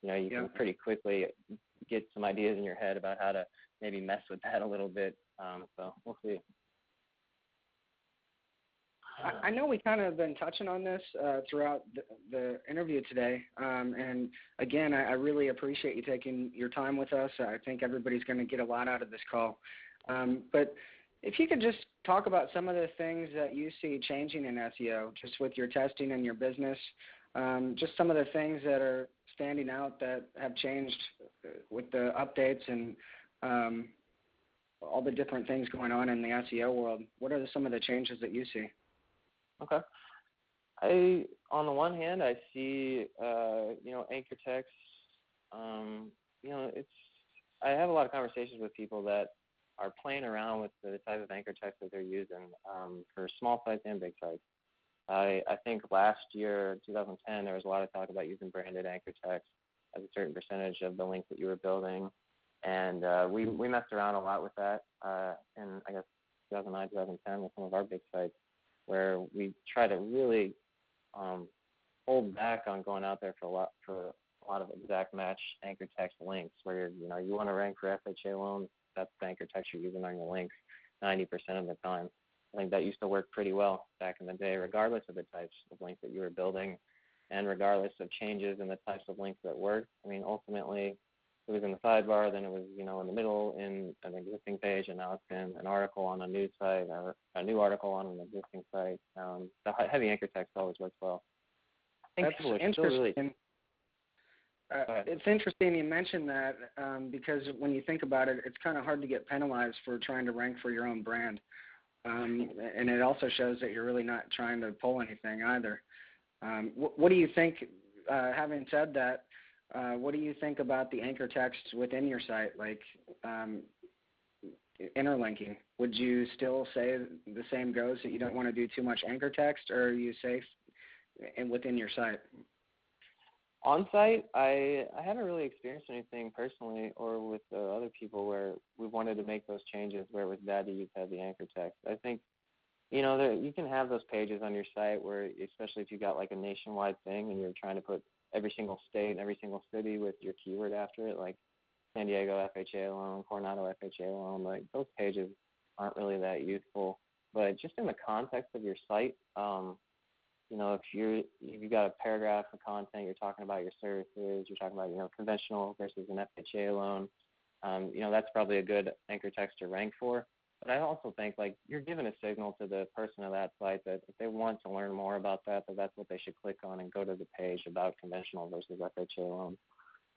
S2: you can pretty quickly get some ideas in your head about how to maybe mess with that a little bit. So we'll see.
S1: I know we kind of been touching on this throughout the interview today, and again, I really appreciate you taking your time with us. I think everybody's going to get a lot out of this call. But if you could just talk about some of the things that you see changing in SEO, just with your testing and your business, just some of the things that are standing out that have changed with the updates and all the different things going on in the SEO world. What are some of the changes that you see?
S2: Okay. On the one hand, I see, anchor text. I have a lot of conversations with people that are playing around with the type of anchor text that they're using for small sites and big sites. I think last year, 2010, there was a lot of talk about using branded anchor text as a certain percentage of the links that you were building, and we messed around a lot with that in, I guess, 2009, 2010 with some of our big sites, where we try to really hold back on going out there for a lot of exact match anchor text links, where you want to rank for FHA loans. That's the anchor text you're using on your links 90% of the time. I think that used to work pretty well back in the day, regardless of the types of links that you were building and regardless of changes in the types of links that worked. I mean, ultimately, it was in the sidebar, then it was, in the middle in an existing page, and now it's in an article on a new site or a new article on an existing site. The heavy anchor text always works well.
S1: That's interesting. It's interesting you mentioned that because when you think about it, it's kind of hard to get penalized for trying to rank for your own brand. And it also shows that you're really not trying to pull anything either. What do you think, having said that, what do you think about the anchor text within your site, like interlinking? Would you still say the same goes, that you don't want to do too much anchor text, or are you safe within your site?
S2: On site, I haven't really experienced anything personally or with other people where we wanted to make those changes where it was bad to use heavy anchor text. I think, you can have those pages on your site where, especially if you got like a nationwide thing and you're trying to put every single state and every single city with your keyword after it, like San Diego FHA loan, Coronado FHA loan, like those pages aren't really that useful. But just in the context of your site, if you've got a paragraph of content, you're talking about your services, you're talking about, conventional versus an FHA loan, that's probably a good anchor text to rank for. But I also think, like, you're giving a signal to the person of that site that if they want to learn more about that, that's what they should click on and go to the page about conventional versus FHA loans.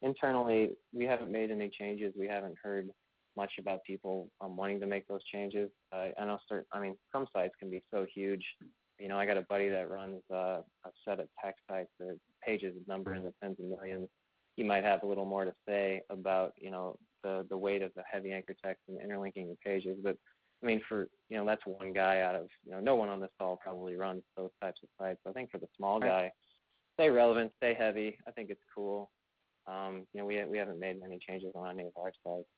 S2: Internally, we haven't made any changes. We haven't heard much about people wanting to make those changes. I know some sites can be so huge. I got a buddy that runs a set of tech sites. The pages number in the tens of millions. He might have a little more to say about, the weight of the heavy anchor text and interlinking your pages. But, that's one guy out of, no one on this call probably runs those types of sites. So I think for the small guy, stay relevant, stay heavy. I think it's cool. We haven't made many changes on any of our sites.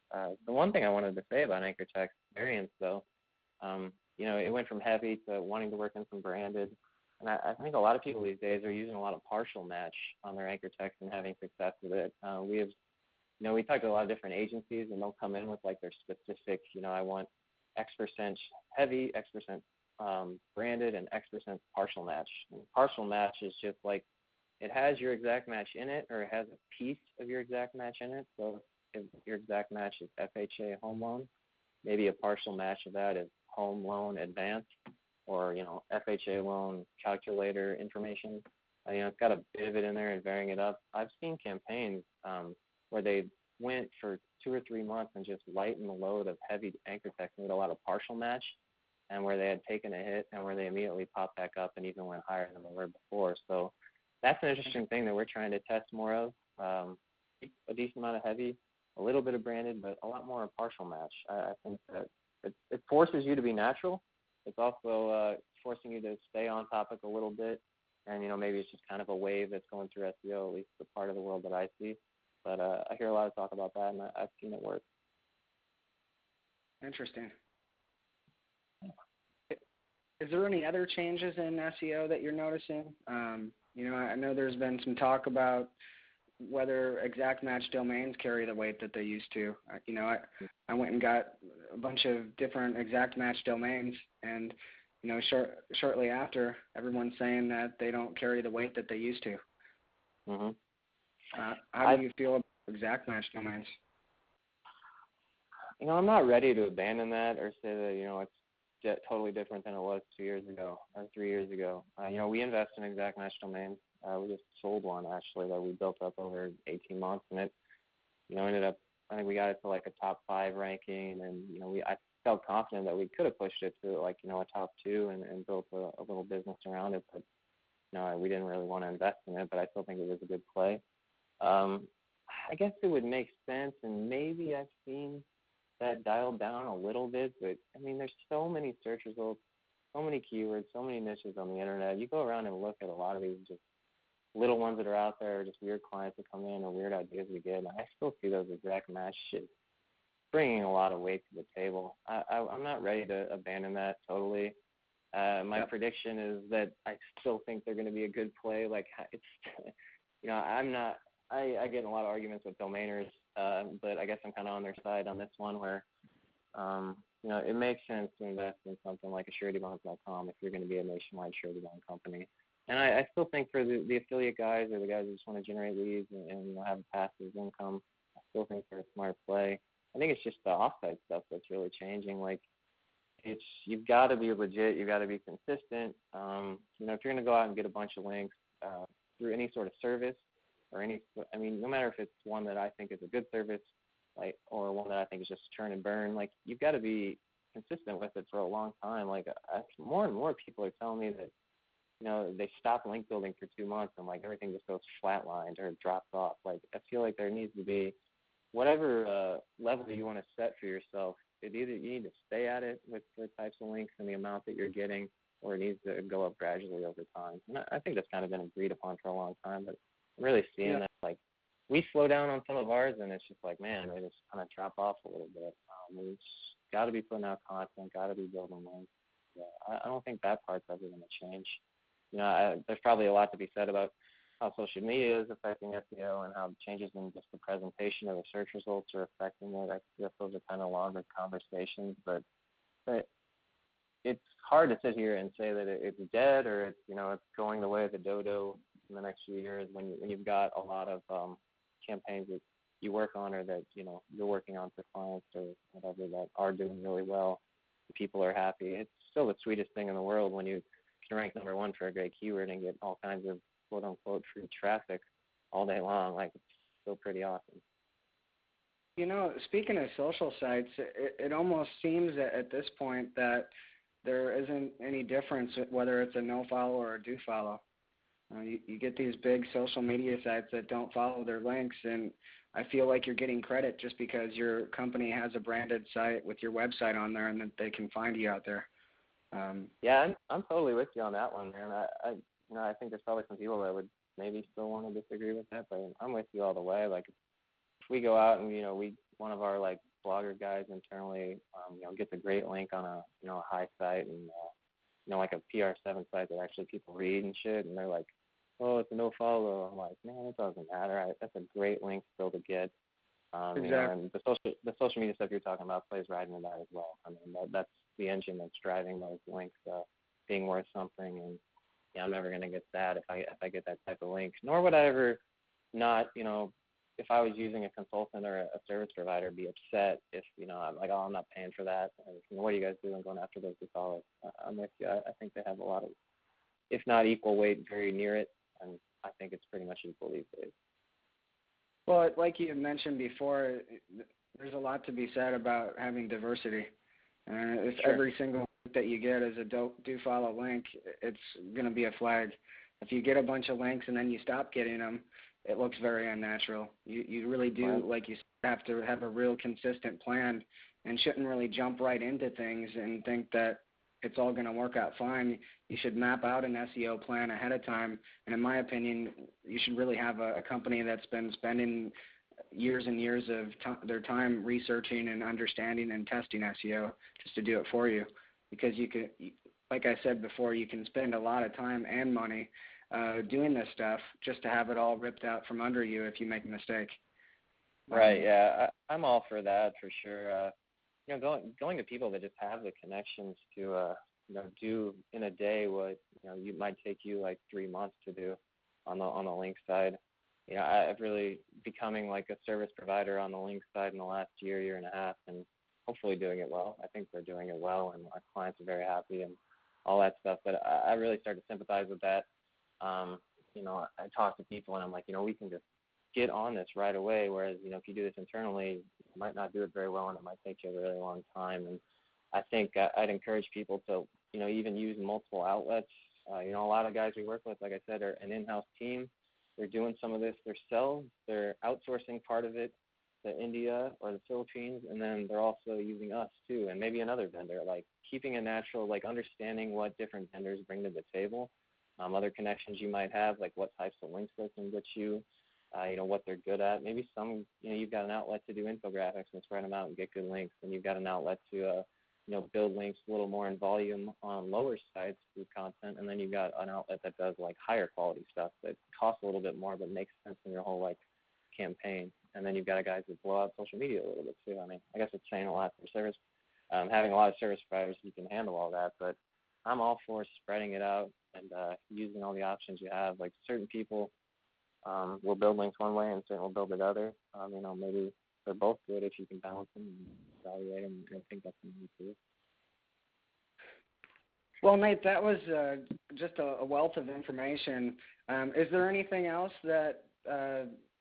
S2: The one thing I wanted to say about anchor text variants, though, it went from heavy to wanting to work in some branded. And I think a lot of people these days are using a lot of partial match on their anchor text and having success with it. We talk to a lot of different agencies, and they'll come in with like their specific, I want X% heavy, X% branded, and X% partial match. And partial match is just like it has your exact match in it, or it has a piece of your exact match in it. So if your exact match is FHA home loan, maybe a partial match of that is home loan advance, or FHA loan calculator information. It's got a bit of it in there and varying it up. I've seen campaigns where they went for 2 or 3 months and just lightened the load of heavy anchor text with a lot of partial match, and where they had taken a hit and where they immediately popped back up and even went higher than they were before. So that's an interesting thing that we're trying to test more of. A decent amount of heavy, a little bit of branded, but a lot more partial match. I think that it forces you to be natural. It's also forcing you to stay on topic a little bit, and maybe it's just kind of a wave that's going through SEO, at least the part of the world that I see. But I hear a lot of talk about that, and I've seen it work.
S1: Interesting. Is there any other changes in SEO that you're noticing? I know there's been some talk about whether exact match domains carry the weight that they used to. I went and got a bunch of different exact match domains, and shortly after, everyone's saying that they don't carry the weight that they used to.
S2: Mm-hmm.
S1: How do you feel about exact match domains?
S2: I'm not ready to abandon that or say that it's totally different than it was 2 years ago or 3 years ago. We invest in exact match domains. We just sold one actually that we built up over 18 months, and it ended up, I think we got it to like a top 5 ranking, and I felt confident that we could have pushed it to like a top 2 and built a little business around it, but we didn't really want to invest in it, but I still think it was a good play. I guess it would make sense, and maybe I've seen that dialed down a little bit, but there's so many search results, so many keywords, so many niches on the internet. You go around and look at a lot of these just little ones that are out there, just weird clients that come in or weird ideas we get, and I still see those exact match shit bringing a lot of weight to the table. I'm not ready to abandon that totally. My prediction is that I still think they're going to be a good play. Like it's, I get in a lot of arguments with domainers, but I guess I'm kind of on their side on this one where, it makes sense to invest in something like a suretybonds.com if you're going to be a nationwide surety bond company. And I still think for the affiliate guys or the guys who just want to generate leads and have a passive income, I still think they're a smart play. I think it's just the offsite stuff that's really changing. Like, you've got to be legit, you've got to be consistent. If you're going to go out and get a bunch of links through any sort of service, or no matter if it's one that I think is a good service, like, or one that I think is just churn and burn, like, you've got to be consistent with it for a long time. Like, more and more people are telling me that, they stop link building for 2 months and like everything just goes flatlined or drops off. Like, I feel like there needs to be whatever level you want to set for yourself. Either you need to stay at it with the types of links and the amount that you're getting, or it needs to go up gradually over time. And I think that's kind of been agreed upon for a long time, but I'm really seeing that, like, we slow down on some of ours, and it's just like, man, they just kind of drop off a little bit. We've got to be putting out content, got to be building links. Yeah, I don't think that part's ever going to change. There's probably a lot to be said about how social media is affecting SEO and how changes in just the presentation of the search results are affecting it. I guess those are kind of longer conversations, but it's hard to sit here and say that it's dead or it's going the way of the dodo in the next few years when you've got a lot of campaigns that you work on or that you're working on for clients or whatever that are doing really well. People are happy. It's still the sweetest thing in the world when you can rank number 1 for a great keyword and get all kinds of quote unquote free traffic all day long. Like, it's still pretty awesome.
S1: Speaking of social sites, it almost seems at this point that there isn't any difference whether it's a no follow or a do follow. You get these big social media sites that don't follow their links, and I feel like you're getting credit just because your company has a branded site with your website on there and that they can find you out there.
S2: Yeah, I'm totally with you on that one, man. I think there's probably some people that would maybe still want to disagree with that, but I'm with you all the way. Like, if we go out and we one of our like blogger guys internally, gets a great link on a a high site and like a PR7 site that actually people read and shit, and they're like, oh, it's a no follow. I'm like, man, it doesn't matter. That's a great link still to get.
S1: Exactly.
S2: And the social media stuff you're talking about plays right into that as well. I mean, that's the engine that's driving those links being worth something. And I'm never going to get sad if I get that type of link. Nor would I ever not, if I was using a consultant or a service provider, be upset if I'm like, oh, I'm not paying for that. And, what are you guys doing going after those dollars? I'm with you. I think they have a lot of, if not equal weight, very near it, and I think it's pretty much equal these days.
S1: Well, like you mentioned before, there's a lot to be said about having diversity. If
S2: Sure.
S1: every single link that you get is a do follow link, it's going to be a flag. If you get a bunch of links and then you stop getting them, it looks very unnatural. You really do,
S2: Right.
S1: like you said, have to have a real consistent plan and shouldn't really jump right into things and think that it's all going to work out fine. You should map out an SEO plan ahead of time. And in my opinion, you should really have a company that's been spending years and years of their time researching and understanding and testing SEO just to do it for you. Because you can, like I said before, you can spend a lot of time and money doing this stuff just to have it all ripped out from under you if you make a mistake.
S2: Right. Yeah, I'm all for that for sure. Going to people that just have the connections to do in a day what you might take you like 3 months to do on the link side. I've really becoming like a service provider on the link side in the last year and a half, and hopefully doing it well. I think we're doing it well, and our clients are very happy and all that stuff. But I really start to sympathize with that. I talk to people and I'm like, we can just get on this right away. Whereas, if you do this internally, you might not do it very well and it might take you a really long time. And I think I'd encourage people to, even use multiple outlets. A lot of guys we work with, like I said, are an in-house team. They're doing some of this themselves. They're outsourcing part of it to India or the Philippines, and then they're also using us too, and maybe another vendor, like keeping a natural, like understanding what different vendors bring to the table, other connections you might have, like what types of links they can get you, what they're good at. Maybe some, you've got an outlet to do infographics and spread them out and get good links, and you've got an outlet to, build links a little more in volume on lower sites through content, and then you've got an outlet that does like higher quality stuff that costs a little bit more but makes sense in your whole like campaign. And then you've got guys that blow out social media a little bit too. I mean, I guess it's saying a lot for service. Having a lot of service providers, you can handle all that, but I'm all for spreading it out and using all the options you have. Like certain people will build links one way and certain will build it other. Maybe they're both good if you can balance them and evaluate them. I think that's what you need to do.
S1: Well, Nate, that was just a wealth of information. Is there anything else that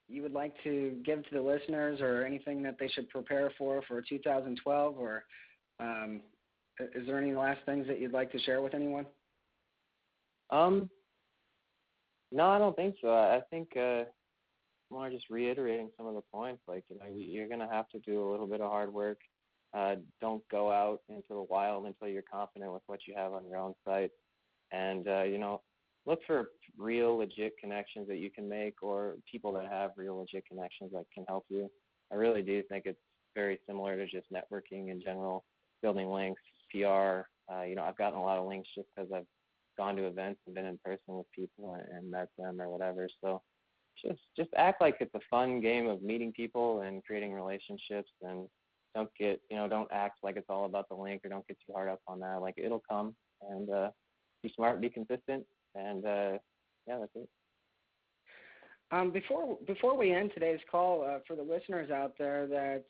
S1: you would like to give to the listeners, or anything that they should prepare for 2012, or is there any last things that you'd like to share with anyone?
S2: No, I don't think so. I think more just reiterating some of the points. Like, you're going to have to do a little bit of hard work. Don't go out into the wild until you're confident with what you have on your own site. And, look for real, legit connections that you can make, or people that have real, legit connections that can help you. I really do think it's very similar to just networking in general, building links, PR. I've gotten a lot of links just because I've gone to events and been in person with people and met them or whatever. So just act like it's a fun game of meeting people and creating relationships, and don't act like it's all about the link, or don't get too hard up on that. Like, it'll come, and be smart, be consistent, and that's it.
S1: Before we end today's call, for the listeners out there that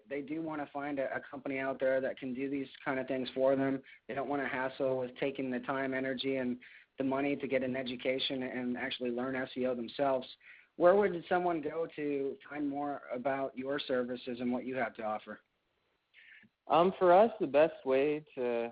S1: they do want to find a company out there that can do these kind of things for them, they don't want to hassle with taking the time, energy, and the money to get an education and actually learn SEO themselves, where would someone go to find more about your services and what you have to offer?
S2: For us, the best way to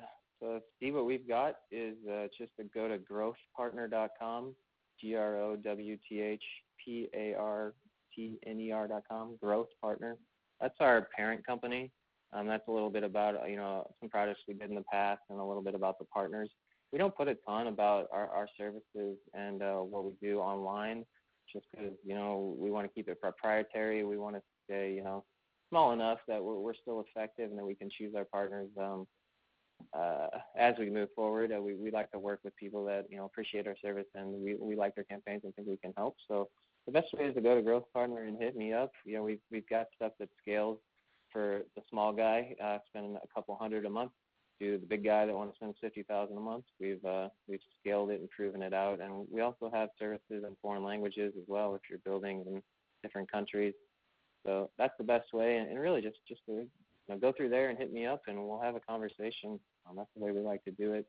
S2: see what we've got is just to go to growthpartner.com, growthpartner.com, Growth Partner. That's our parent company. That's a little bit about some projects we did in the past, and a little bit about the partners. We don't put a ton about our services and what we do online, just because we want to keep it proprietary. We want to stay small enough that we're still effective and that we can choose our partners as we move forward. We like to work with people that appreciate our service, and we like their campaigns and think we can help. So the best way is to go to Growth Partner and hit me up. We've got stuff that scales for the small guy, spending a couple hundred a month, to the big guy that wants to spend $50,000 a month. We've scaled it and proven it out, and we also have services in foreign languages as well if you're building in different countries. So that's the best way, and really just to go through there and hit me up, and we'll have a conversation. That's the way we like to do it.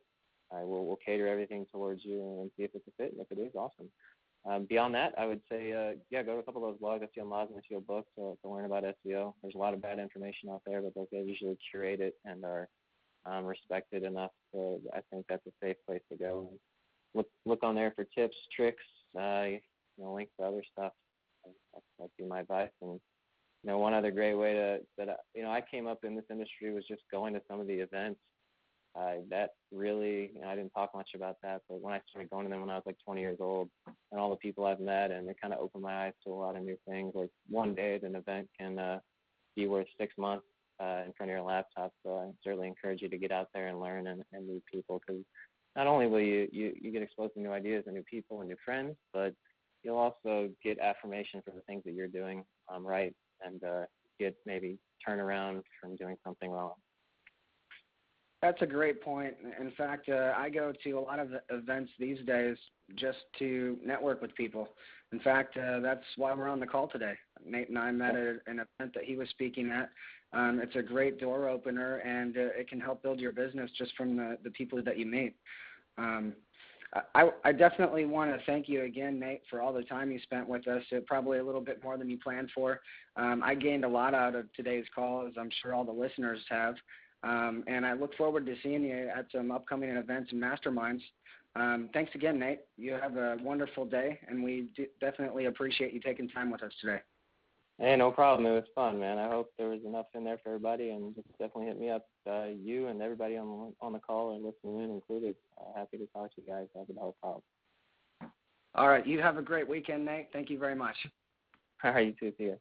S2: We'll cater everything towards you and see if it's a fit. And if it is, awesome. Beyond that, I would say, go to a couple of those blogs, SEO Mods and SEO Books, to learn about SEO. There's a lot of bad information out there, but those guys usually curate it and are respected enough. So I think that's a safe place to go. Look on there for tips, tricks, links to other stuff. That'd be my advice. And one other great way I came up in this industry was just going to some of the events. That really, I didn't talk much about that, but when I started going to them when I was like 20 years old, and all the people I've met, and it kind of opened my eyes to a lot of new things. Like one day at an event can be worth 6 months in front of your laptop. So I certainly encourage you to get out there and learn and meet people, because not only will you get exposed to new ideas and new people and new friends, but you'll also get affirmation for the things that you're doing right, and get maybe turn around from doing something wrong.
S1: That's a great point. In fact, I go to a lot of events these days just to network with people. In fact, that's why we're on the call today. Nate and I met at an event that he was speaking at. It's a great door opener, and it can help build your business just from the people that you meet. I definitely want to thank you again, Nate, for all the time you spent with us. Probably a little bit more than you planned for. I gained a lot out of today's call, as I'm sure all the listeners have. And I look forward to seeing you at some upcoming events and masterminds. Thanks again, Nate. You have a wonderful day, and we definitely appreciate you taking time with us today.
S2: Hey, no problem. It was fun, man. I hope there was enough in there for everybody, and just definitely hit me up, you and everybody on the call and listening in included. Happy to talk to you guys. Happy to help out.
S1: All right. You have a great weekend, Nate. Thank you very much.
S2: All right, you too. See you.